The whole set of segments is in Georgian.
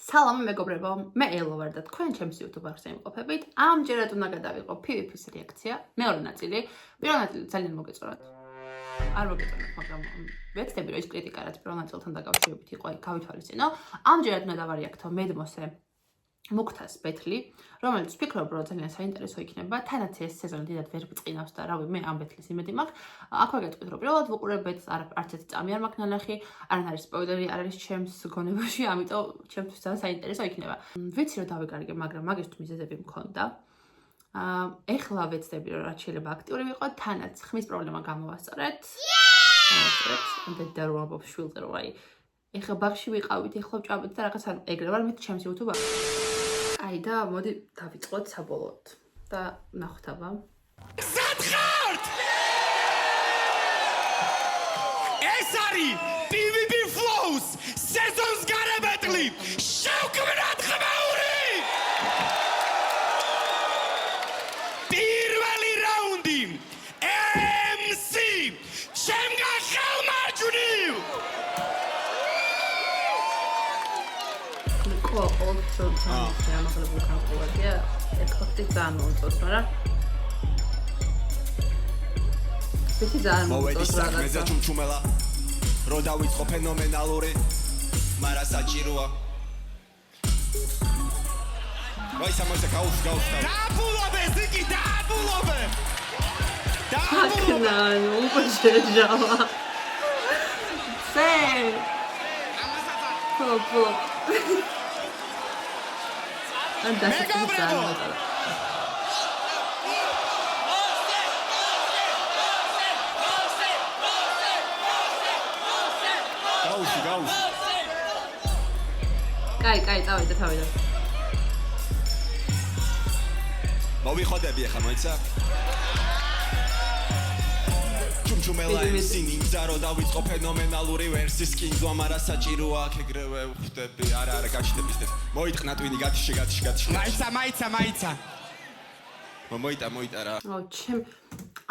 სალამი მეგობრებო, მე ელო ვარ და თქვენ ჩემს YouTube არხზე იმყოფებით. ამჯერად უნდა გადავიღო PvP-ს რეაქცია, მეორე ნაწილი. პირველ ნაწილი ძალიან მოგეწონათ. არ მოგეწონათ, მაგრამ ვეცდები რომ ის კრიტიკა რაც პირველ ნაწილთან დაკავშირებით იყო, გავითვალისწინო. ამჯერად უნდა დავარეაქტო მედმოსე მუქთას ბეთლი, რომელიც ვფიქრობ, რომ ძალიან საინტერესო იქნება. თანაც ეს სეზონი დიდად ვერ ბწყინავს და რავი, მე ამ ბეთლის იმედი მაქვს. აქვე გეტყვით, რომ პირველად ვუყურებ ბეთლს, არც ერთი წამი არ მაქვს ნანახი, არ არის სპოილერი, არ არის ჩემს გონებაში, ამიტომ ჩემთვის ძალიან საინტერესო იქნება. ვიცი რომ დავიკარგე, მაგრამ მაგისთვის მიზეზები მქონდა. ეხლა ვეცდები რომ რაც შეიძლება აქტიური ვიყო, თანაც ხმის პრობლემა გამოვასწორეთ. ამდენ და რომ ამბობ შვილზე რომ აი ეხლა ბაღში ვიყავით, ეხლა ვჭამეთ და რაღაც ეგრე ვარ მე ჩემს YouTube. აი და მოდი დავიწყოთ საბოლოოდ და ნახოთ აბა. სათხართ! ეს არის PvP Flows სეზონს გარებეტლი შევქმნათ ხმაური! პირველი რაუნდი MC შემგან ხელმარჯვნივ! ამაღლებული კანკულადია, ეფექტი ძალიან მომწონს, მაგრამ ვიცი ძალიან მომწონს რაღაცა. მე ზაჩუმჩუმელა, რო დავიწყო ფენომენალური, მაგრამ საჭიროა. ვაი სამოზე გაუს. დააბულობე, ზიკი, დააბულობე. აკნა, უპაშეჟავა. სე. პოპო. Anda se cruzando. Gaus. Კაი, დავიდა. მოვიხოდები ახლა მოიცა. ჩუმჩუმელა სიმინძა რო დავიწყო ფენომენალური ვერსის კინგო, მაგრამ საჭიროა ეგრევე ვხვდები. არა, გაჩნდები ეს. მოიტყნა ტვინი გათში. მაიცა. მოიტა რა. ჩემ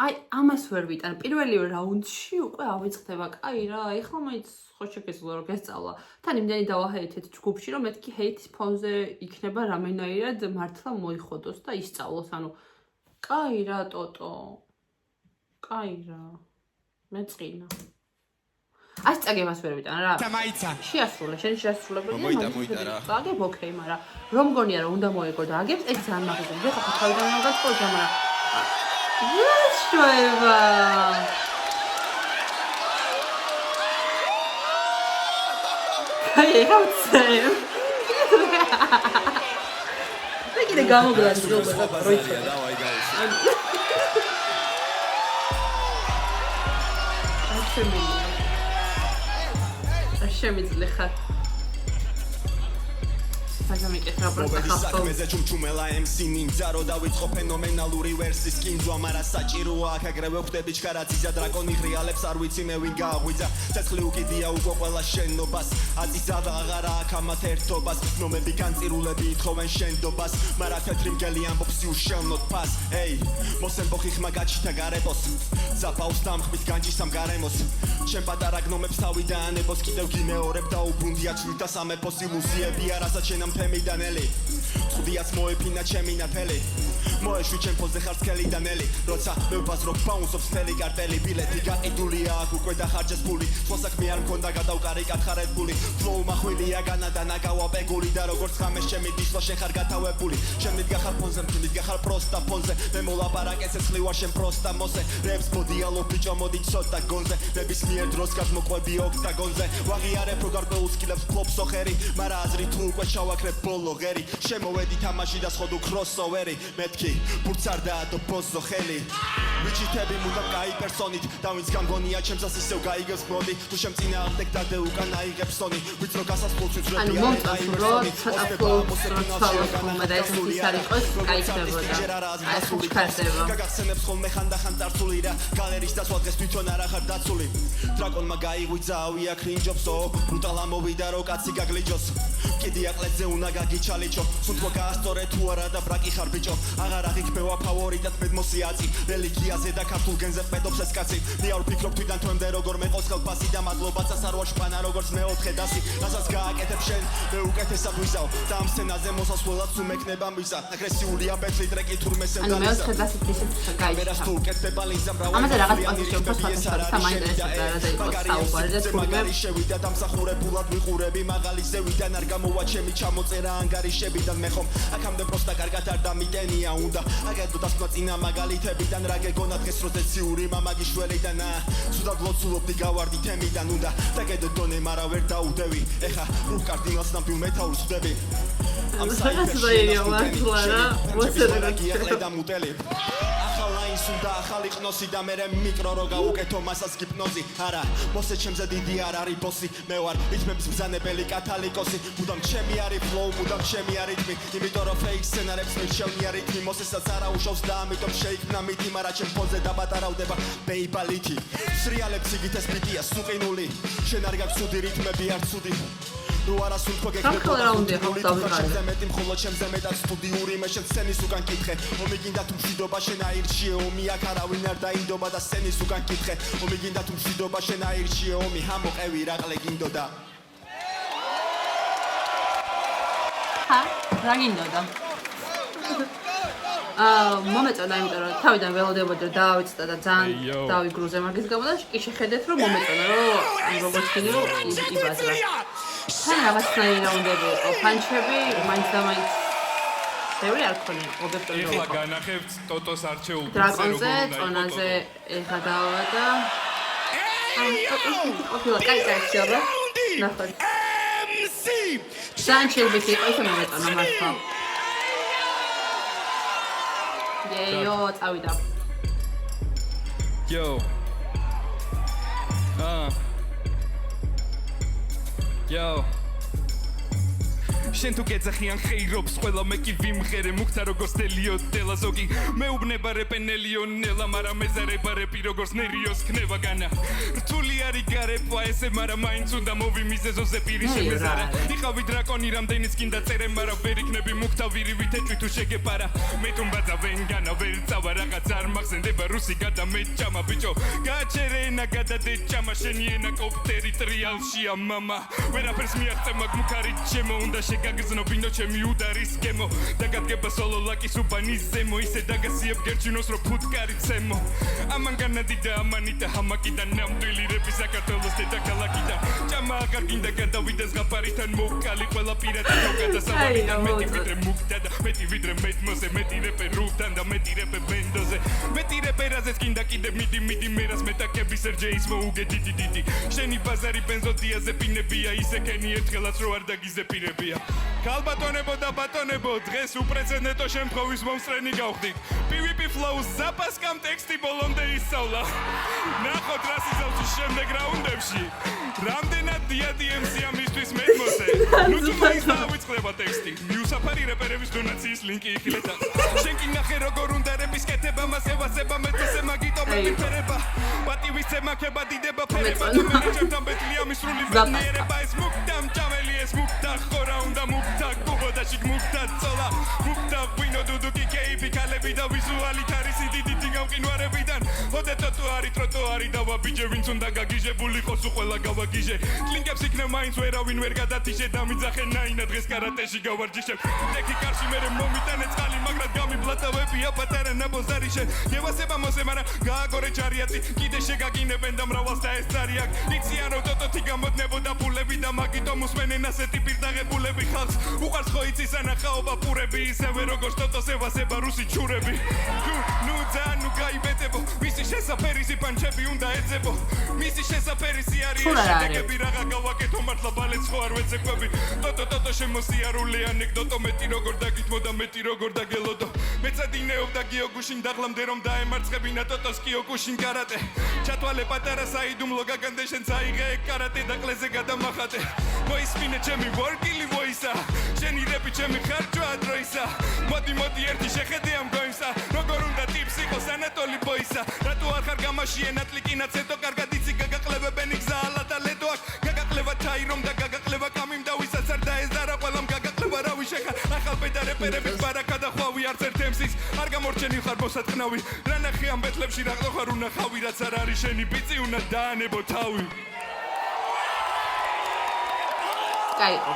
აი ამას ვერ ვიტან. პირველი რაუნდში უკვე ავიწყდება. კაი რა, ეხლა მაინც ხო შეგეძლო რომ გესწავლა. თან იმდენი დავაჰეითეთ ჯგუფში, რომ მეთქი ჰეითის ფონზე იქნება რამენაირად მართლა მოიხოდოს და ისწავლოს. ანუ კაი რა, ტოტო. კაი რა. მეწყინა. აი წაგებას ვერ ვიტან რა. მაიცა. შეასრულე, შენი შეასრულებელი. მოიტა რა. აგებ ოკეი, მაგრამ რომ მგონია რომ უნდა მოეგო და აგებს, ეს ძალიან მაგაზია. ხა თავიდან არ გაწყობს, მაგრამ ეს შეიძლება. აი ხავცე. მე კიდე გამოგლანდი როგორ როიცოდა. დავაი გაუსი. შემიძლია ხარ. მაგამიკეთა პროსტა ხალხო. მეზე ჩუმჩუმელა MC ნინძა რო დავიწყო ფენომენალური ვერსის კინძვა, მაგრამ საჭიროა აგრევე ვხვდები ჩქარაძიზა დრაკონი რეალებს არ ვიცი მე ვინ გააღვიძა. ცეცხლი უკიდია უკვე ყველა შენობას, აწისა და აღარა აქ ამათ ერთობას. ნომები განწირულები ითხოვენ შენდობას, მაგრამ თეთრი მგელი ამბობს you shall not pass. Hey, მოსემბოხი ხმა გაჩითა გარებოს, ზაფავს დამხმის განჯისამ გარემოს. ჩემ პატარა გნომებს თავი დაანებოს, კიდევ გიმეორებ და უბრუნდია ჩვილთა სამეფოს ილუზიები არასაც შენამ თემიდანელი. ხუდიაც მოეფინა ჩემი ნაფელი. მოეშვი ჩემ ფონზე ხარ სკელი და ნელი, როცა მე ვბაზრობ ბაუნსობს მთელი კარტელი, ბილეთი გაყიდულია აქ უკვე დახარჯეს ფული. სხვა საქმე არ მქონდა გადავკარი კათხარებული. ფლოუ მახვილია განადა ნაგავა პეგული და როგორც ხამეს ჩემი დისლო შენ ხარ გათავებული. შენ მიდგა ხარ ფონზე, მიდგა ხარ პროსტა ფონზე. მე მოლაპარაკე ცეცხლი ვარ შენ პროსტა მოსე. რებს მოდიალო ბიჭო მოდი ცოტა გონზე. ნებისმიერ დროს გადმოყვები ოქტაგონზე. ვაღიარებ რო გარკვეულ სკილებს ფლობს ოხერი, მაგრამ აზრი თუ უკვე ჩავაკრებ ბოლო ღერი. შემოვედი თამაში და სხოდუ კროსოვერი. მეთქი ბურცარდა და ბოზო ხელი. ვიჩიტები მუდამ კაი პერსონით და ვინც გამგონია ჩემსას ისევ გაიგებს მოდი. თუ შემწინა აღდეკ დადე უკან აიღებს სონი. ვიც რო გასასწრებს ვიწრები ანუ მომწონს რომ ცოტა ფლოუს როცვალოს ხოლმე და ეს ის არ იყოს კაი ხდებოდა. აი ეს ხარდება. გაგაცემებს ხოლმე ხანდახან წარსული და გალერის დასვლა დღეს თვითონ არ ახარ დაცული. დრაკონმა გაიღვიძა ავია კრინჯობსო, ბრუტალა მოვიდა რო კაცი გაგლიჯოს. კიდე აკლეზე უნდა გაგიჩალიჩო სუნთქვა გაასწორე თუ არა და ბრაკი ხარ ბიჭო აღარ აღიქბევა ფავორიტად მედმოსი აწი რელიგიაზე და ქართულ გენზე ფედობს ეს კაცი მე არ ვფიქრობ თვითონ თვემდე როგორ მეყოს ხელფასი და მადლობაცას არ ვაშფანა როგორც მეოთხე დასი რასაც გააკეთებ შენ მე უკეთესად ვიზავ და ამ სცენაზე მოსასვლელად სულ მექნება მიზა აგრესიულია პეტლი ტრეკი თურმე ანუ მეოთხე დასით ისიც კამერას თუ უკეთდება ლიზა ამაზე რაღაც პოზიციები საინტერესოა რა იყო საუბარი და თურმე შევიდა დამსახურებულად ვიყურები მაღალი ზევიდან არ გამოვა ჩემი ჩამოწერა ანგარიშებიდან მე ხომ აქამდე პროსტა კარგად არ დამიტენია უნდა აგედო დასკვნა წინა მაგალითებიდან რა გეგონა დღეს როდეციური მამაგიშველიდან სუდად ლოცულობდი გავარდი თემიდან უნდა დაგედო დონე მარა ვერ დაუდევი ეხა რუხ კარდინალს ნამდვილ მეთაურს ვდები ამ საერთოდ სუნდა ახალი ყნოსი და მერე მიკრო რო გაუკეთო მასას გიპნოზი არა მოსე ჩემზე დიდი არ არის ბოსი მე ვარ რითმების ბრძანებელი კათალიკოსი მუდამ ჩემი არის ფლოუ მუდამ ჩემი არის რიტმი იმიტომ რომ ფეიქ სცენარებს მირჩევნია რიტმი მოსესაც არა უშავს და ამიტომ შეიქმნა მითი მაგრამ ჩემ ფონზე დაბატარავდება ბეიბალითი სრიალებს იგით ეს პიტია სუყინული შენ არ გაქვს ცუდი რიტმები არ ცუდი რო არა სულთქო გეკრებოდა მეტი მხოლოდ ჩემზე მეტად სტუდიური მე შენ სცენის უკან კითხე ომი გინდა თუ მშვიდობა შენ აირჩიე ომი აქ არავინ არ დაინდობა და სცენის უკან კითხე ომი გინდა თუ მშვიდობა შენ აირჩიე ომი ამოყევი რაყლე გინდოდა რა გინდოდა მომეწონა იმიტომ რომ თავიდან ველოდებოდი რომ დავიცდა და ძალიან დავიგრუზე მაგის გამო და კი შეხედეთ რომ მომეწონა რომ როგორც გინდა რომ იბაზრა თან რაღაცნაირი რა უნდა იყო ფანჩები მაინც და მაინც ბევრი არ ქონია ობიექტური ეხლა განახებთ ტოტოს არჩეულ დრაკონზე წონაზე ეხლა დავა და ოფილა კაი შეაბა ნახოთ სანჩელბეთი იყო ისე მომეწონა მართლა Yo, წავიდა. Yo. Yo. შენ თუ გეძახიან ხეირობს ყველა მე კი ვიმღერე მუქთა როგორც დელიო დელაზოგი მეუბნება რეპენელიო ნელა მარა მეზარება რეპი როგორც ნერიოს ქნება განა რთული არის გარეპვა ესე მარა მაინც უნდა მოვიმიზეზოზე პირი შემეზარა იყავი დრაკონი რამდენიც კიდე წერე მარა ვერ იქნები მუქთა ვირივით ეჭვი თუ შეგეპარა მე თუმბაძა ვენ განა ვერ წავა რაღაც არ მახსენდება რუსი გადა მე ჭამა ბიჭო გაჩერე ენა გადადე ჭამა შენი ენა კოპტერი ტრიალშია მამა ვერაფერს მიაღწევ მაგ მუქარი ჩემო უნდა გაგზნო ბინო ჩემი უდარის გემო დაგადგება სოლო ლაკის უბანის ზემო ისე დაგასიებ გერჩინოს რო ფუტკარი ცემო ამან განადიდა ამანიტა ჰამაკიდა ნამდვილი რეპი საქართველოს დედაქალაქიდა ჭამა აღარ გინდა გადავიდეს ღაფარიდან მოკალი ყველა პირადი გავგადასავარიდან მეტი ვიდრე მუქდა და მეტი ვიდრე მეტმოზე მეტი რეპე რუხთან და მეტი რეპე ბენდოზე მეტი რეპერაზეც გინდა კიდე მიდი მერას მეტაკები სერჯეის მოუგე დიდი შენი ბაზარი ბენზოდიაზე პინებია ისე კენი ერთხელაც რო არ დაგიზეპირებია ქალბატონებო და ბატონებო დღეს უპრეცედენტო შემთხვევის მომსწრენი გავხდით PvP flows ზაპასკამ ტექსტი ბოლომდე ისწავლა ნახოთ რა სიზავში შემდეგ რაუნდებში რამდენად დიადი MC-ა მისთვის მეტმოსე ნუ თუ მაინც დავიწყდება ტექსტი მიუსაფარი რეპერების დონაციის ლინკი იხილეთ შენ კი ნახე როგორ უნდა რეპის კეთება მასევასება მეტმოსე მაგიტო მეფერება პატივისცემა ქება დიდება ფერება და მე ჩემთან ბეთლია მისრული ბედნიერება ეს მუქდამ ჭამელი ეს მუქდა ხორა უნდა მუქდა გუბოდაში მუქდა წოლა მუქდა ვინო დუდუკი კეიფი კალები და ვიზუალი თარისი დიდი გამყინვარებიდან ოდე ტროტუარი ტროტუარი და ვაბიჯე ვინც უნდა გაგიჟებული ყოს უყველა გავაგიჟე კლინკებს იქნებ მაინც ვერავინ ვერ გადათიშე და მიძახე ნაინა დღეს კარატეში გავარჯიშებ დექი კარში მერე მომიტანე წყალი მაგრამ გამიბლატავებია პატარა ნაბოზარიშე გევასება მოსე მარა გააგორე ჯარიაცი კიდე შეგაგინებენ და მრავალს და ეს წარი აქ იციან რომ ტოტოთი გამოდნებოდა ფულები და მაგიტო მოსმენენ ასეთი პირდაღებულები ხალხს უყარს ხო იცის ანახაობა პურები ისევე როგორც ტოტოს ევასება რუსი ჩურები ნუ ძალიან ნუ გაიბედებო მისი შესაფერისი პანჩები უნდა ეძებო მისი შესაფერისი არის შედეგები რაღა გავაკეთო მართლა ბალეთს ხო არ ვეცეკვები ტოტო შემოსიარული ანეკდოტო მეტი როგორ დაგითმო და მეტი როგორ დაგელოდო მეცადინეობდა გიოგუშინ დაღლამდე რომ დაემარცხებინა ტოტოს კიოგუშინ კარატე ჩათვალე პატარა საიდუმლო გაგანდე შენ წაიღე კარატე და კლეზე გადამახატე მოისმინე ჩემი ვორკილი ვოისა შენი რეპი ჩემი ხარჯვა დროისა მოდი ერთი შეხედე ამ გოიმსა როგორ უნდა ტიპს იყოს ანატოლი ბოისა რატო არ ხარ გამაში ენატლიკინა ცეტო კარგად იცი გაგაკლებებენ იგზაალა და ლედო აქ გაგაკლება ჩაი რომ და გაგაკლება კამიმ და ვისაც არ დაეზარა ახალბედა რეპერების ბარაკა და ხვავი არც ერთ MC-ს არ გამორჩენი ხარ მოსატყნავი რა ნახე ამ ბეთლებში რა ყოხარ უნახავი რაც არ არის შენი ბიწი უნდა დაანებო თავი კაიო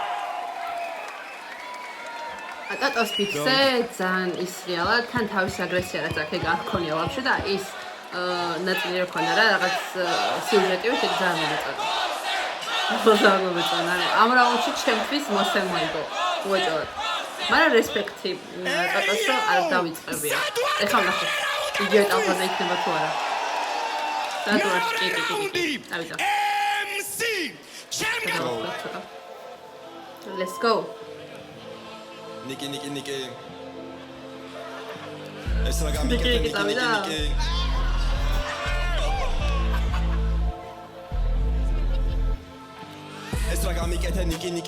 ატატოს ფიქსე ძალიან ის რეალად თან თავის აგრესია რაც აქ გაქონია ვაფშე და ის ნაწილი რო ქონდა რა რაღაც სიუჟეტივი ეგ ძალიან მომეწონა. ამ რაუნდში ჩემთვის მოსემო იყო უეჭოდ. მაგრამ რესპექტი ტოტოს რომ არ დავიწყებია. ეხლა ნახე. იგივე ტალღაზე იქნება თუ არა. დადუაში კი. დავიწყე. MC Champion. Let's go. Niki. ეს რა გამიგეთ Niki. ეს რა გამიკეთე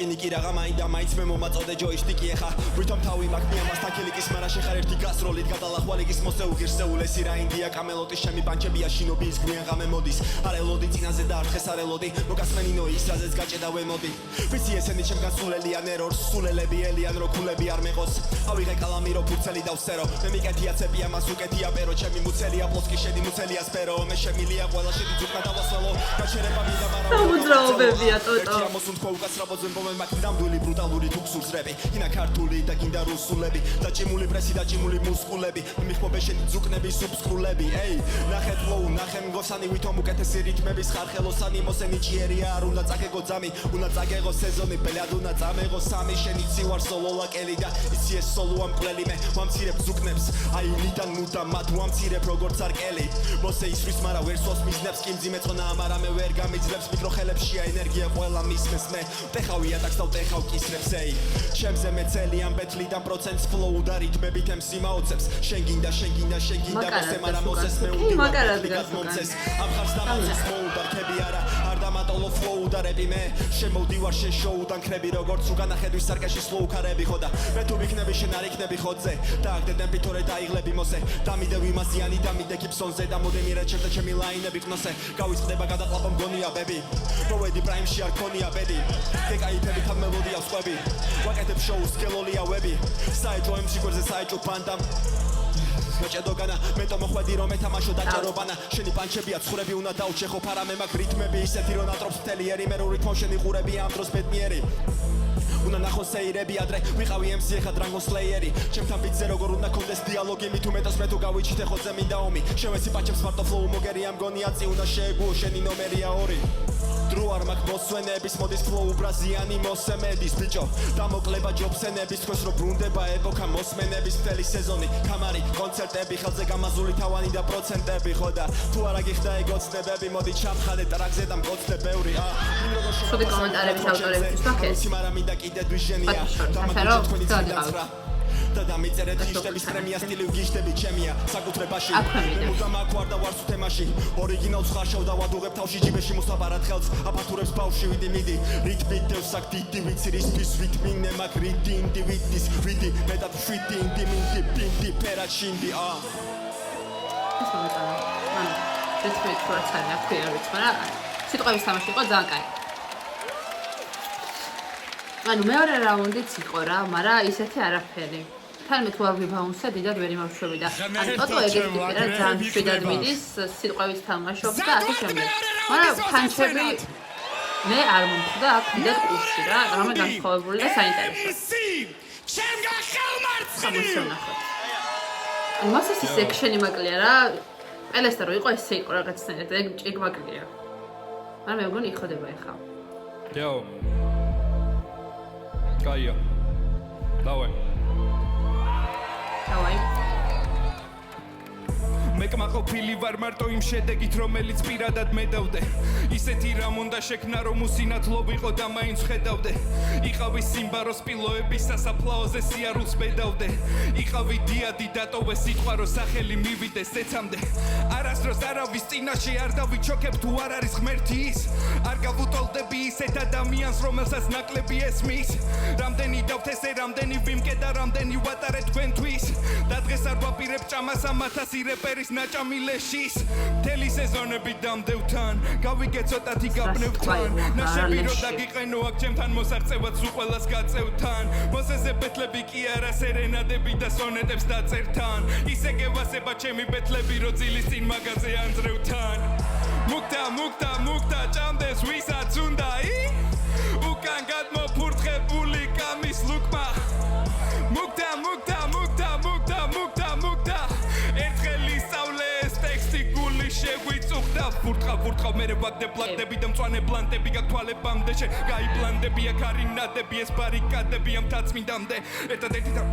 ნიკი რაღა მაინდა მაინც მე მომაწოდე ჯოისტიკი ეხა ვითომ თავი მაქვს მიამას თაკილიკის მარა შეხარ ერთი გასროლით გადალახვალიკის მოსეუგირსეულ ესი რა ინდია კამელოტის შემი პანჩებია შინობის გვიან ღამე მოდის არ ელოდი წინაზე და არხეს არ ელოდი მოგასმენინო ის რაზეც გაჭედა ვემოდი ვიცი ესენი ჩემ გასულელიან ერორს სულელები ელიან რო ქულები არ მეყოს ავიღე კალამი რო ფურცელი დავსერო მე მიკეთია ცეპია მას უკეთია პერო ჩემი მუცელია პლოსკი შედი მუცელია სფერო მე შემილია ყველა შედი ძუკნა დავასველო გაჩერება მინდა მაგრამ მოძრაობებია ტოტო მოსუნთქვა უკაცრაბოძე მომენ მაგ ნამდვილი ბრუტალური თუქსურსრები ინა ქართული და გინდა რუსულები დაჭიმული პრესი დაჭიმული მუსკულები მიხმობე შენი ძუკნები სუბსკრულები ეი ნახე ფლოუ ნახე მგოსანი ვითომ უკეთესი რიტმების ხარხელოსანი მოსენი ჭიერია არ უნდა წაგეგო ძამი უნდა წაგეგო სეზონი ბელად უნდა წამეღო სამი შენი ცივარ სოლოლაკელი და იცი ეს სოლო ამკვლელი მე ვამცირებ ძუკნებს აი ნიდან მუდამ მათ ვამცირებ როგორც არკელი მოსე ისვის მარა ვერ სვავს მიზნებს კი მძიმე ცხონა ამარა მე ვერ გამიძლებს მიკროხელებშია ენერგია ყველა მისმეს მე ტეხავია დაგსავ ტეხავ კისრებს ეი ჩემზე მეცელიან ბეთლიდან პროცენტს ფლოუ და რიტმებით MC მაოცებს შენ გინდა მოსე მარა მოსეს მე უდივარ მომცეს ამ ხარს დამოცეს მოუდარქები არა არ დამატოლო ფლოუ და რეპი მე შემოვდივარ შენ შოუდან ხრები როგორც უგანახედვის სარკეში სლოუ ქარები ხოდა მე თუ ვიქნები შენ არ იქნები ხოძე დააგდე პითორე დაიღლები მოსე დამიდე ვიმაზიანი დამიდე კიფსონზე და მოდემირე ჩემ და ჩემი ლაინები ყნოსე გავიწყდება გადაყლაპო მგონია ბები მოვედი პრაიმში არ ქონია ბედი დეკაიფები თან მელოდია სხვები ვაკეთებ შოუს გელოლია ვები საეჭო MC გვერდზე საეჭო ბანდამ გაჭედოგანა მე თო მოხვედი რომ ეთამაშო დაჭერობანა შენი პანჩებია ცხურები უნდა დაუჩეხო ფარა მე მაგ რიტმები ისეთი რომ ატრობს მთელიერი მე რო რითმო შენი ყურები ამ დროს ბედნიერი უნდა ნახო სეირები ადრე ვიყავი MC ეხა დრანგონ სლეიერი ჩემთან ბიტზე როგორ უნდა კონდეს დიალოგი მით უმეტეს მე თუ გავიჩით ეხოძე მინდა ომი შევეცი პანჩებს მარტო ფლოუ მოგერია მგონია წი უნდა შეეგუო შენი ნომერია 2 დრო არ მაქვს მოსვენების მოდის ფლოუ ბრაზიანი მოსემედის ბიჭო დამოკლება ჯობსენების თქოს რომ ბრუნდება ეპოქა მოსმენების მთელი სეზონი კამარი კონცერტები ხელზე გამაზული თავანი და პროცენტები ხო და თუ არა გიხდა ეგოცნებები მოდი ჩამხადე ტრაკზე და მკოცნე ბევრი შუბი კომენტარების ავტორებისთვის ვაქეს მარა მინდა კიდე დვიჟენია დამაჯერეთ თქვენი წადი და დამიწერეთ იშტების პრემია სტილი ვგიშდები ჩემია საკუთრებაში მე მუდამ აკვარ და ვარს თემაში ორიგინალს ხარშავ და ვადუღებ თავში ჯიბეში მოსაბარად ხელს აფათურებს ბავში ვიდი მიდი რიტმით დევსაკ დიდი ვიცი რისთვის ვიტმინე მაგ რიტი ინდივიდის ვიდი მე და შვიდი ინდიმინდი პინდი პერაჩინდი ეს მომწონა მან რიტმით პროცესი აქვია ვიცი მაგრამ სიტყვების თამაში იყო ძალიან კაი ანუ მეორე რაუნდიც იყო რა, მაგრამ ისეთი არაფერი. თან მე თუ არ ვიბაუნსა, დიდად ვერ იმავშვები და ანუ ტოტო ეგეთი ტიპი რა, ძალიან შვიდად მიდის, სიტყვებით თამაშობს და ასე შემდეგ. მაგრამ პანჩები მე არ მომხდა აქ დიდად კურსი რა, რამე განსხვავებული და საინტერესო. ჩემ გახელმარცხნი. ანუ მასეს ის ექშენი მაკლია რა, პელესტა რო იყო ესე იყო რაღაცნაირად, ეგ მაკლია. მაგრამ მე მგონი იხოდება ეხლა. Yo. Kaya. Давай. მე კმაყოფილი ვარ მარტო იმ შედეგით რომელიც პირადად მედავდე ისეთი რამ უნდა შექმნა რომ უსინათლო ვიყო და მაინც ხედავდე იყავი სიმბაროს პილოების სასაფლაოზე სიარულს მედავდე იყავი დიადი დატოვე სიტყვა რომ სახელი მივიდეს ეცამდე არასდროს არავის წინაშე არ დავიჩოქებ თუ არ არის ღმერთი ის არ გავუტოლდები ისეთ ადამიანს რომელსაც ნაკლები ესმის რამდენი მინდავთ ესე რამდენი ვიმკე და რამდენი ვატარე თქვენთვის და დღეს არ ვაპირებ ჭამას 1000 რეპერის ნაჭამი ლეშის მთელი სეზონები დამდევთან გავიგე ცოტათი გაბნევთან ნაშები რო დაგიყენო აქ ჩემთან მოსაღწევად სულ ყველას გაწევთან მოსეზე ბეთლები კი არა სერენადები და სონეტებს დაწერთან ისე გევასება ჩემი ბეთლები რო ძილის წინ მაგაზე ანძრევთან მუქთა ჭამდეს ვისაც უნდა უკან გადმოფურთხებული კამის ლუკმა მუქთა ერთხელ ისწავლე ეს ტექსტი გული შეგვიწუხდა ფურთხა მერე ვაგდებ ბლაკდები და მწვანე ბლანტები გაგთვალებამდე გაიბლანდები აქ არის ნადები ეს ბარიკადები ამ თაცმინდამდე ერთადერთი და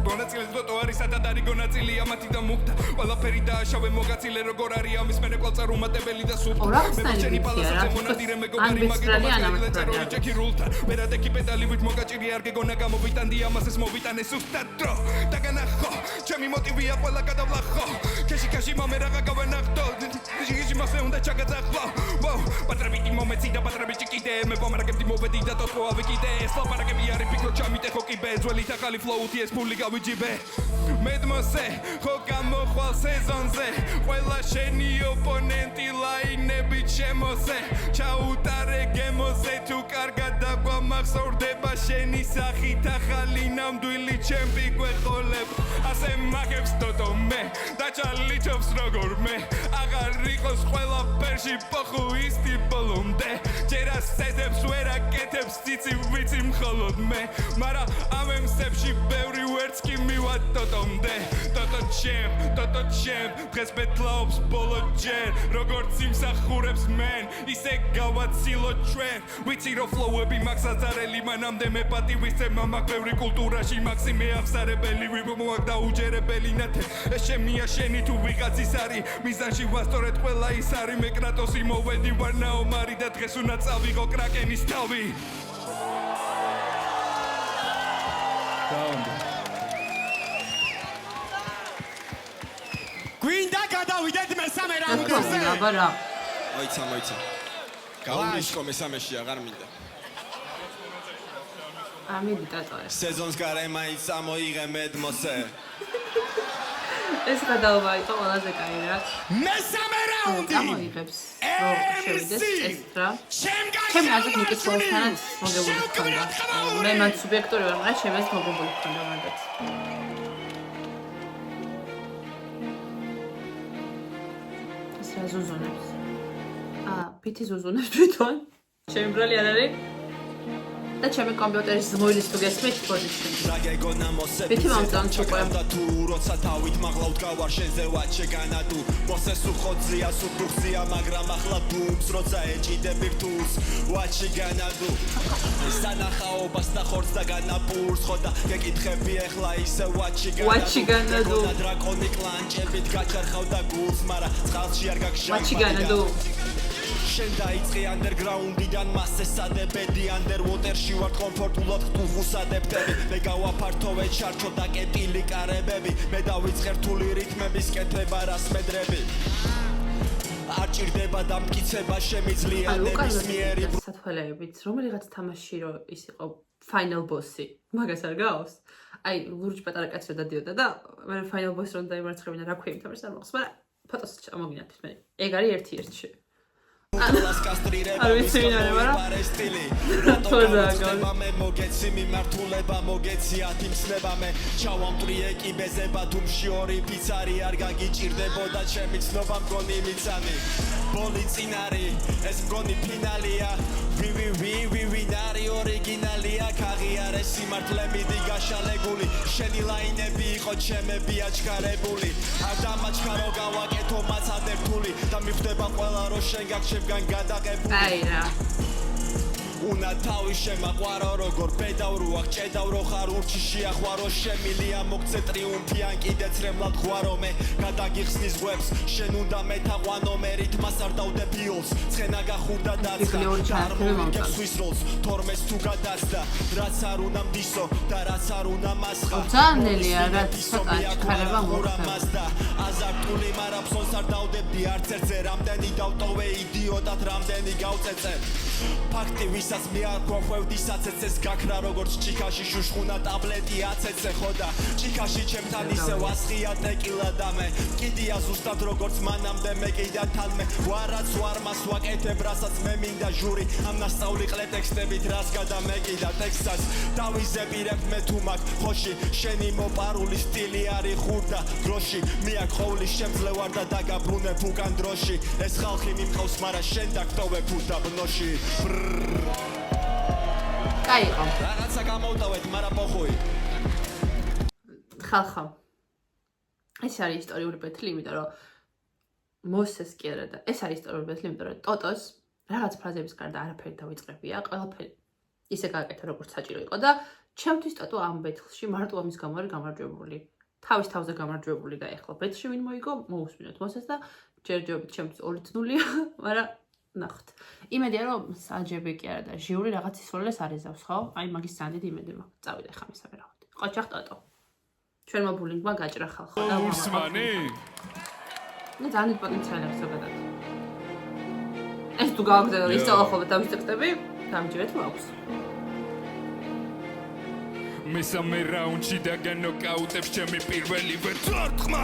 გონაწილე ტროტუარი სადად არის გონაწილი ამათი და მუქთა ყველაფერი დააშავე მოგაწილე როგორ არის ამის მერე კვალწარ უმატებელი და სუფთა მეჩენი პალასაზე მონადირე მეგობარი მაგარი ჩეკი რულთან მერადეკი პედალივით მოგაჭირი არ გეგონა გამოვიტანდი ამას ეს მოვიტანე სუსტად დრო დაგანახო ჩემი მოტივია ყველა გადავლახო ქეში მომე რაღა გავენახო ჟიჟი მასე უნდა ჩაგაძახო პატრაბიტი მომეცი და პატრაბიჭი კიდე მე ვამარაგებდი მოვედი და თოთო ავიკიდე ეს ლაპარაკები არის ფიქრო ჩამიტეხო კი ბეძველი თახალი ფლოუთი ეს ფული გავიჯიბე მედმოსე ხო გამოხვალ სეზონზე ყველა შენი ოპონენტი ლაინებით შემოსე ჩაუტარე გემოზე თუ კარგად დაგვამახსოვრდება შენი სახით ახალი ნამდვილი ჩემპი გვეყოლებ ასე მაგებს თოთო მე და ჩალიჩობს როგორ მე აღარ იყოს ყველაფერში პოხუ ისტი ბოლომდე ჯერ ასეთებს ვერ აკეთებს ციცი ვიცი მხოლოდ მე მარა ამ ემსებში ბევრი ვერც კი მივა ტოტომდე ტოტო ჩემ დღეს ბეთლაობს ბოლო ჯერ როგორც იმსახურებს მენ ისე გავაცილო ჩვენ ვიცი რომ ფლოუები მაქვს აზარელი მანამდე მე პატივისცემა მაქვს ბევრი კულტურაში მაქსი მეახსარებელი ვიმოაკ დაუჯერებელი ნათე ეს შემია შენი თუ ვიღაცის არის მიზანში ვასწორეთ ყველა ის არის მე კრატოსი მოვედი ვარ ნაომარი და დღეს უნდა წავიღო კრაკენის თავი გვინდა გადავიდეთ მესამე რაუნდზე აბარა მოიცა გაულისკო მესამეში აღარ მინდა ამიდი ტატოე სეზონს გარემაინც ამოიღე მედმოსე ეს გადაობა იყო ყველაზე კაი რა მესამე რაუნდი გამოიღებს რომ შევიდეს ეს რა ჩემი აზრით ნიკიტსონთან მოგებული ხონდა მე მან სუბიექტური ვარ მაგრამ ჩემს მოგებული ხონდა მანდაც ეს რა ზუზუნებს პითი ზუზუნებს თვითონ ჩემი ბრალი არ არის და ჩემი კომპიუტერის ზმოილის თუ გესმით პოზიციები. რაგეგონა მოსე. პითი მომწონს უკვე. და თუ როცა თავით მაღლავთ გავარ შენზე ვაჩეგანა თუ მოსე სუხოძია სუხზია მაგრამ ახლა დუმს როცა ეჭიდები რთულს ვაჩეგანა თუ სანახაობას და ხორცს და განაპურს ხო და გეკითხები ახლა ისე ვაჩეგანა თუ დრაკონი კლანჭებით გაჩარხავ და გულს მარა წყალში არ გაგშავ ვაჩეგანა თუ შენ დაიწყე ანდერგრაუნდიდან მასესადებედი ანდერვოტერში ვარ კომფორტულად ხტუხუსადებდები მე გავაფართოვე ჩარჩო და კეტილი კარებები მე დავიწყე რთული რითმების კეთება რას მედრები არ ჭირდება დამტკიცება შემიძლია ნების მიერი სათვალეებით რომელიღაც თამაში რო ის იყო ფაინალ ბოსი მაგას არ გავს აი ლურჯ პატარა კაცი რო დადიოდა და მე ფაინალ ბოსი რომ დაიმარცხებინა რა ქვია თამაშს არ მოხს მაგრამ ფოტოს ჩამოგინათ მე ეგ არის ერთ-ერთი ლას კასტრირება ვიცი ვინ არის მაგრამ რატო მე მოგეცი მიმართულება მოგეცი ათიმსნება მე ჩავამტრი ეკიბეზება თუმში ორი ფიცარი არ გაგიჭირდებოდა ჩემი ცნობა მგონი მიცანი ბოლი წინარი ეს მგონი ფინალია ვინარი ორიგინალია ქაღიარე სიმართლე მიდი გაშალეგული შენი ლაინები იყო ჩემები აჩქარებული არ დამაჩქარო გავაკეთო მაცადერთული და მიხვდება ყველა რო შენ გაგჩებგან გადაყებული აი რა უნდა თავი შემაყვარო როგორ პედავრო აქ ჭედავრო ხარ ურჩი შეახვარო შემილია მოგცე ტრიუმფი ან კიდეც რემლად ღვარო მე გადაგიხსნის ღვებს შენ უნდა მეთაყვანო მერით მას არ დავდე ფიოლს ცხენა გახურდა დაწყა არ მოვიგებს სვის როლს თორმეს თუ გადასდა რაც არ უნდა მდისო და რაც არ უნდა მასხა ძანელია რაც ცოტა ჩქარება მოხდა აზარტული მარაფსონს არ დავდებდი არც ერთზე რამდენი დავტოვე იდიოტად რამდენი გავწეწე ფაქტი ვის ვისაც მე არ გვახვევდი საცეცეს გაქრა როგორც ჭიქაში შუშხუნა ტაბლეტი აცეცე ხო და ჭიქაში ჩემთან ისევ ასხია ტეკილა და მე კიდია ზუსტად როგორც მანამდე მე კიდან თან მე ვარაც ვარმას ვაკეთებ რასაც მე მინდა ჟური ამ ნასწავლი ტექსტებით რას გადამეკიდა ტექსტსაც დავიზეპირებ მე თუ მაგ ხოში შენი მოპარული სტილი არის ხურდა დროში მე აქ ხოვლის შემძლევარ და დაგაბრუნებ უკან დროში ეს ხალხი მიმყავს მარა შენ დაგტოვებ უდაბნოში კაიყო რაღაცა გამოვტოვეთ მარა პოხუი ხალხო ეს არის ისტორიული ბეთლი იმიტომ რომ მოსეს კი არა და ეს არის ისტორიული ბეთლი იმიტომ რომ ტოტოს რაღაც ფრაზების გარდა არაფერი დავიწყებია ყველაფერი ისე გააკეთა როგორც საჭირო იყო და ჩემთვის ტოტო ამ ბეთლში მარტო ამის გამო არის გამარჯვებული თავის თავზე გამარჯვებული და ეხლა ბეთლში ვინ მოიგო მოусმინოთ მოსეს და ჯერჯერობით ჩემთვის 2-0-ია მაგრამ ნახოთ იმედია რომ საჯები კი არა და ჟიური რაღაც ისულეს არიზავს ხო აი მაგის ძალიან დიდი იმედი მაქვს წავიდა ხა მესამე რაუნდი ყოჩახ ტოტო ჩვენმა ბულინგმა გაჭრა ხალხო და უსმანი ну ძალიან პოტენციალი აქვს ზოგადად ეს თუ გავაგზავნე ისწავლა ხოლმე თავის ტექსტები გამჯერეთ მაქვს მესამე რაუნდში და განოკაუტებს ჩემი პირველი ვერცხმა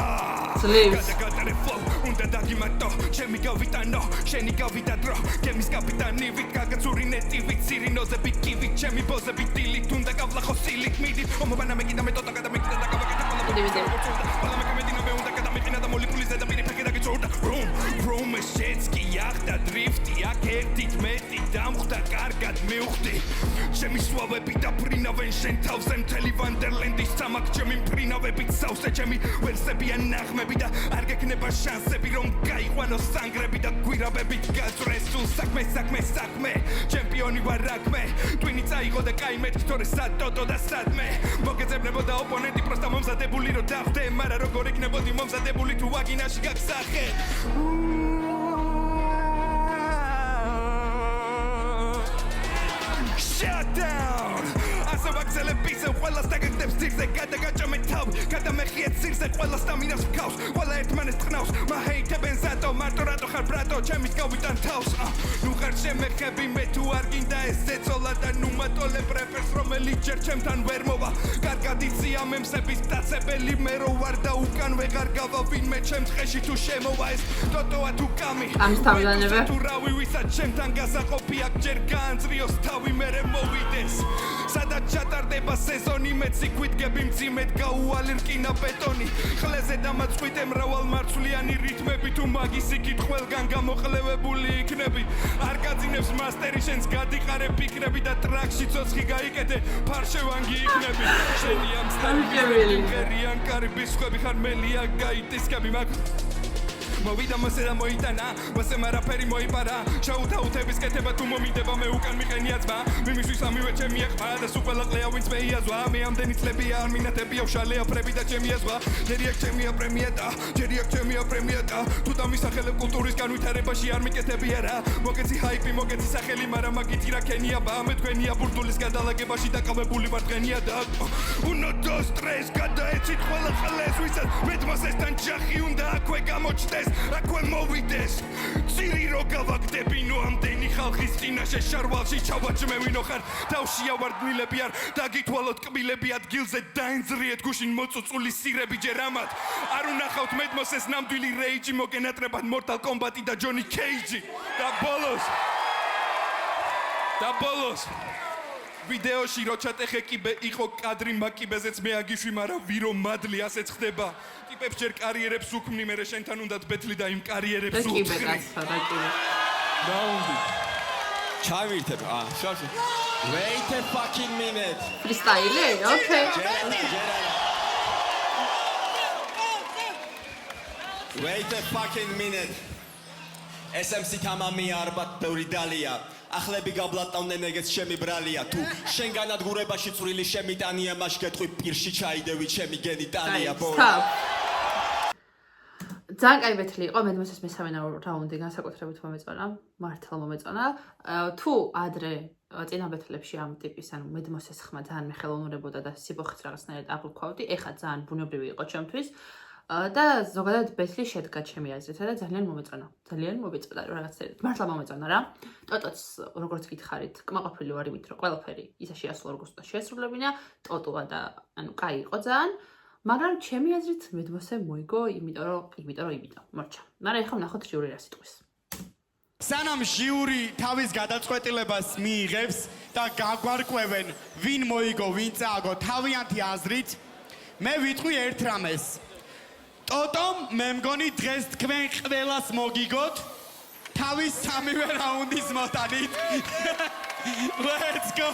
ძლივს გადაგატარე ფლოუ უნდა დაგიმატო ჩემი გავიტანო შენი გავიდა დრო გემის კაპიტანი ვით გაგაცური ნეტი ვით სირინოზები კივით ჩემი ბოზები დილით უნდა გავლახო სილით მიდით ომობანა მე კიდე მე ტოტა გადამეკიდა და გავაკეთე ყველა მეკამედინა მე უნდა გადამიყინა და მოლიკულის ზედაპირი ფეხი დაგეწორდა რუმ შეცკი ახდა დრიფტი აქ ერთით მეტი დამხვდა კარგად მივხვდი ჩემი სვავები და ფრინავენ შენ თავზე მთელი ვანდერლენდის სამაკ ჩემი ფრინავებით სავსე ჩემი ვერსებიან ნაღმები და არ გექნება შანსები რომ გაიყვანო სანგრები და გვირაბებით გაწრეს სულ საქმე ჩემპიონი ვარ რაკმე ტვინი წაიღო და კაიმეთ თორე სად ტოტო და სად მე მოგეძებნებოდა ოპონენტი პროსტა მომზადებული რომ დახვდე მარა როგორ იქნებოდი მომზადებული თუ ვაგინაში გაგსახე Shut down! ასე ვაგზელებ ისევ ყველას დაგაგდებს ძირზე გადაგაჭამე თავი გადამეხიეთ სირზე ყველას დამინას ვქავს ყველა ერთმანეს წყნავს მაჰეითებენ ზატო მარტო რატო ხარ ბრატო ჩემის გავიტან თავს ნუ ხარ შემეხები მე თუ არ გინდა ეს ზეწოლა და ნუ მატოლებ რეპერს რომელიც ჯერ ჩემთან ვერ მოვა კარგად იცია მემსების დაწებელი მე რო ვარ და უკან ვეღარ გავა ვინმე ჩემს ხეში თუ შემოვა ეს ტოტოა თუ კამი ამის თავდანებე თუ რავი ვისაც ჩემთან გასაყოფი აქ ჯერ გაანძრიოს თავი მერე მოვიდეს სადაც ჩატარდება სეზონი მეც იქვიდგები მძიმედ გაუვალი რკინა ბეტონი ხლეზე დამაწყვიტე მრავალ მარცვლიანი რითმები თუ მაგის იქით ყველგან გამოყლევებული იქნები არ გაძინებს მასტერი შენს გადიყარე ფიქრები და ტრაქში ცოცხი გაიკეთე ფარშევანგი იქნები შენი ამ სტარიერიან კარიბის ხვები ხარ მელია გაიტისკები მაგ მოვიდა მოსე და მოიტანა მოსე მარაფერი მოიპარა შაუთაუთების კეთება თუ მომიდება მე უკან მიყენია ძმა მიმისთვის ამივე ჩემი ახმა და სულ ყველა ყლეა ვინც მე იაზვა მე ამდენი წლებია არ მინათებია ვშალეა ფრები და ჩემი აზღვა ჯერია ჩემია პრემია და თუ დამისახელებ კულტურის განვითარებაში არ მიკეთებია რა მოგეცი ჰაიპი მოგეცი სახელი მაგრამ მაგითი რა ქენია ბა მე თქვენია ბურდულის გადალაგებაში დაკავებული ვარ დღენია და uno dos tres გადაეცით ყველა ყლეს ვისაც მეტმოსესთან ჯახი უნდა აქვე გამოჩნდეს აქვე მოვიდეს წირი რო გავაგდებინო ამდენი ხალხის წინაშე შარვალში ჩავაჭმევინო ხარ თავშია ვარდნილები არ დაგითვალოთ კბილები ადგილზე დაენძრიეთ გუშინ მოწუწული სირები ჯერ ამათ არ უნახავთ მეტმოსეს ნამდვილი რეიჯი მოგენატრებათ Mortal Kombat-ი და Johnny Cage-ი და ბოლოს ვიდეოში რო ჩატეხე კიბე იყო კადრი მაკიბეზეც მე აგიშვი მაგრამ ვირო მადლი ასეც ხდება ტიპებს ჯერ კარიერებს უქმნი მე შენთან უნდათ ბეთლი და იმ კარიერებს უთხრი რაუნდი ჩავირთებ შავში wait a fucking minute ფრისტაილი ოკეი wait a fucking minute SMC თამამი არბათ ბევრი დალია ახლები გაბლატავდნენ ეგეც ჩემი ბრალია თუ შენ განადგურებაში წვრილი შემიტანია მაშ გეტყვი პირში ჩაიდევი ჩემი გენიტალია ძალიან კაი ბეთლი იყო მედმოსეს მესამე რაუნდი განსაკუთრებით მომეწონა მართლა მომეწონა თუ ადრე წინა ბეთლებში ამ ტიპის ანუ მედმოსეს ხმა ძალიან მეხელოვნურებოდა და სიბოხიც რაღაცნაირად აღვქვავდი ეხა ძალიან ბუნებრივი იყო ჩემთვის და ზოგადად ბეთლი შედგა ჩემი აზრით და ძალიან მომეწონა. ძალიან მომეწონა რაღაცა. მართლა მომეწონა რა. ტოტოც როგორც გითხარით, კმაყოფილი ვარ იმით, რომ ყველაფერი ისე შეასრულა როგორც უნდა შეასრულებინა. ტოტოა და ანუ კაი იყო ძალიან. მაგრამ ჩემი აზრით მედმოსე მოიგო, იმიტომ რომ მორჩა. მაგრამ ეხლა ვნახოთ ჟიური რა სიტყვის. სანამ ჟიური თავის გადაწყვეტილებას მიიღებს და გაგვარკვევენ ვინ მოიგო, ვინ წააგო თავიანთი აზრით, მე ვიტყვი ერთ რამეს. ტოტომ მე მგონი დღეს თქვენ ყველას მოგიგოთ თავის სამივე რაუნდის მოტანით. Let's go.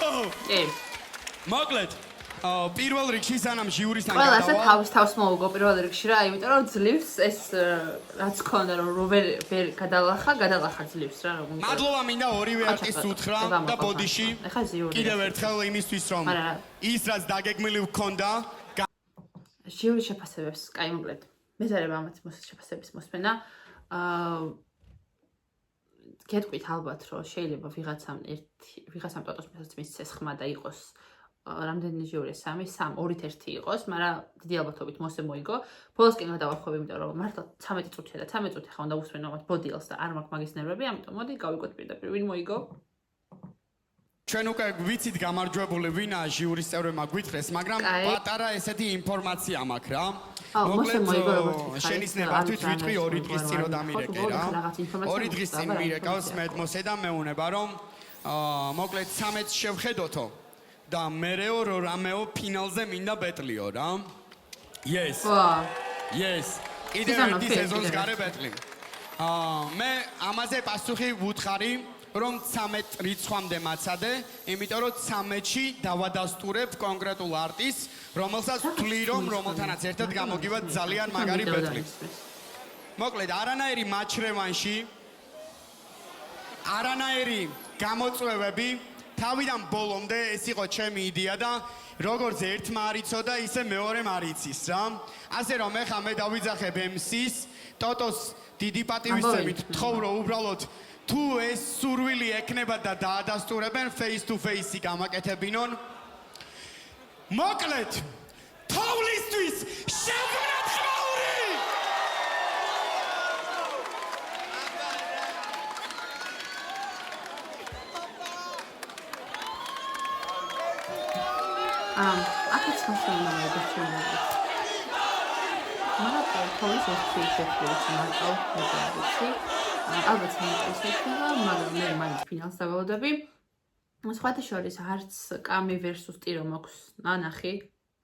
მოკლედ პირველ რიგში სანამ ჟიურისთან ყველასა თავს მოუგო პირველ რიგში რა, იმიტომ რომ ძლივს ეს რაც ქონდა რომ ვერ გადალახა ძლივს რა. მადლობა მინდა ორივე არტისტს უთხრა და ბოდიში კიდევ ერთხელ იმისთვის რომ ის რაც დაგეგმილი ვქონდა ჟიური შეფასებებს, კაი მოკლედ. მეზარება ამათ შეფასების მოსმენა. გეტყვით ალბათ რომ შეიძლება ვიღაცამ ტოტოს მისცეს ხმა და იყოს რამდენი ჟიური 3, 2-1 იყოს, მაგრამ დიდი ალბათობით მოსე მოიგო. ბოლოსკენ გადავარხვევი, იმიტომ რომ მართლა 13 წუთია და 13 წუთი ხა უნდა უსვენო მათ ბოდიელს და არ მაქვს მაგის ნერვები, ამიტომ მოდი გავიგოთ პირდაპირ ვინ მოიგო. ჩვენ უკვე ვიცით გამარჯვებული ვინაა ჟიურის წევრებმა გვითხრეს, მაგრამ პატარა ესეთი ინფორმაცია მაქვს რა. მოსე მოიგო როგორც ვთქვი. შენიშნებათვით ვიტყვი 2 დღის წინ რომ დამირეკე რა. 2 დღის წინ მირეკავს მედმოსე და მეუნება რომ მოკლედ 13-ს შევხედოთო. და მერეო რომ რამეო ფინალზე მინდა ბეტლიო რა. Yes. Yes. კიდევ ერთი სეზონს გარე ბეტლი. მე ამაზე პასუხი ვუთხარი რომ 13 რიცხვამდე მაცადე, იმიტომ რომ 13-ში დავადასტურებ კონკრეტულ არტისტს, რომელსაც ვთვლი რომ რომელთანაც ერთად გამოგივა ძალიან მაგარი ბეტლი. მოკლედ არანაირი მაჩრევანში არანაირი გამოწვევები თავიდან ბოლომდე ეს იყო ჩემი იდეა და როგორც ერთმა არ იცოდა, ისე მეორემ არ იცის რა. ასე რომ ეხლა მე დავიძახებ MC-ს, ტოტოს დიდი პატივისცემით თხოვ რომ უბრალოდ თუ ეს სურვილი ექნება და დაადასტურებენ face to face-ი გამაკეთებინონ. მოკლედ თოვლისთვის შევგონათ ხმაური! აქაც მასალა მოგეჩვენა. მაგრამ თოლის ერთი შეფერს მარტო მოგეცი. ალბათ ისეთია, მაგრამ მე მაინც ფინალს დავავდები. სხვათა შორის არც კამი versus ტირო მაქვს ნანახი,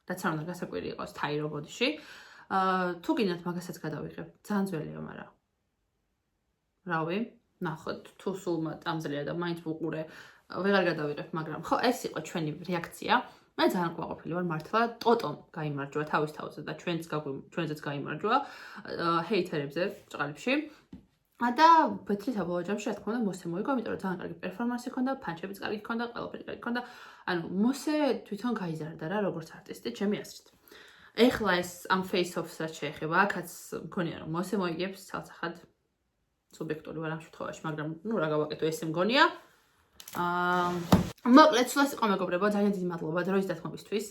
რაც არ უნდა გასაკვირი იყოს თაირო ბოდიში. თუ გინდათ მაგასაც გადავიღებ. ძალიან ძველია, მაგრამ რავი, ნახოთ, თუ სულ ამძლია და მაინც ვუყურე, ვეღარ გადავიღებ, მაგრამ ხო, ეს იყო ჩვენი რეაქცია. მე ძალიან ყვაყოფილი ვარ მართლა, ტოტომ გაიმარჯვა თავის თავზე და ჩვენზეც გაიმარჯვა ჰეითერებზე ჭყალებში. და ბეთლი საბოლოო ჯამში რა თქმა უნდა მოსე მოიგო, იმიტომ რომ ძალიან კარგი პერფორმანსი ჰქონდა, ფანჩებიც კარგი ჰქონდა, ყველაფერი კარგი ჰქონდა. ანუ მოსე თვითონ გაიზარდა რა როგორც არტისტი, ჩემი აზრით. ეხლა ეს ამ face off-საც შეეხება, აქაც მგონია რომ მოსე მოიგებს ცალსახად. სუბიექტური ვარ ამ შემთხვევაში, მაგრამ ნუ რა გავაკეთო, ესე მგონია. მოკლედ, სულას იყო მეგობრებო, ძალიან დიდი მადლობა დროის დათმობისთვის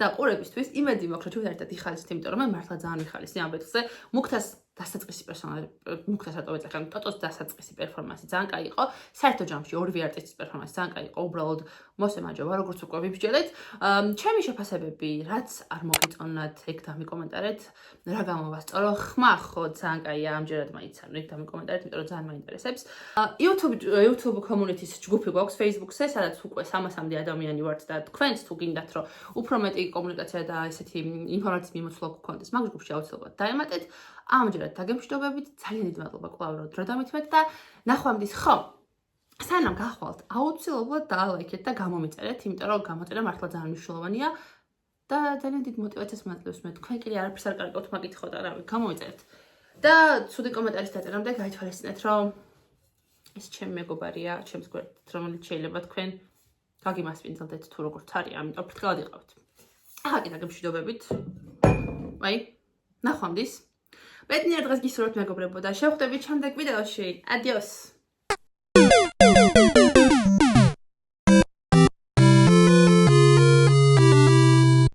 და ყურებისთვის. იმედი მაქვს, რომ ჩვენ ერთად იხალისთ, იმიტომ რომ მე მართლა ძალიან ვიხალისე ამ ბეთლზე. მუქთას დასაწყისი პერსონაჟი, მუქთას რატო ეძახე, ტოტოს დასაწყისი პერფორმანსი ძალიან კაი იყო. საერთო ჯამში ორივე არტისტის პერფორმანსი ძალიან კაი იყო. უბრალოდ მოსე მაჯობა, როგორც უკვე ვიბჯელეთ. ჩემი შეფასებები, რაც არ მოგეწონათ, ეგ დამიკომენტარეთ. რა გამოვასწორო? ხმა ხო ძალიან კაია, ამჯერად მაინც არ ეგ დამიკომენტარეთ, იმიტომ რომ ძალიან მაინტერესებს. YouTube community-ს ჯგუფი გვაქვს Facebook-ზე, სადაც უკვე 300-მდე ადამიანი ვართ და თქვენც თუ გინდათ, რომ უფრო მეტი კომუნიკაცია და ესეთი ინფორმაციის მიმოცვლა გქონდეს, მაგ ჯგუფში აუცილებლად დაემატეთ. ამჯერად დაგემშვიდობებით, ძალიან დიდი მადლობა კვლავ რომ დრო დამითმეთ და ნახვამდის ხო. სანამ გახვალთ, აუცილებლად დაალაიქეთ და გამომიწერეთ, იმიტომ რომ გამოწერა მართლა ძალიან მნიშვნელოვანია და ძალიან დიდ мотивაციას მაძლევს მე. თქვენ კიდე არაფერს არ კარგავთ, მაგითხოთ არავინ, გამომიწერეთ. და ცუდი კომენტარის დაწერამდე გაითვალისწინეთ, რომ ეს ჩემი მეგობარია, ჩემს გვერდით, რომელიც შეიძლება თქვენ გაგიმასპინძლდეთ თუ როგორც არის, ამიტომ ფრთხილად იყავით. ახლა კიდე გემშვიდობებით. აი, ნახვამდის. ბედნიერ დღეს გისურვებთ მეგობრებო და შევხვდებით შემდეგ ვიდეოში. Adios.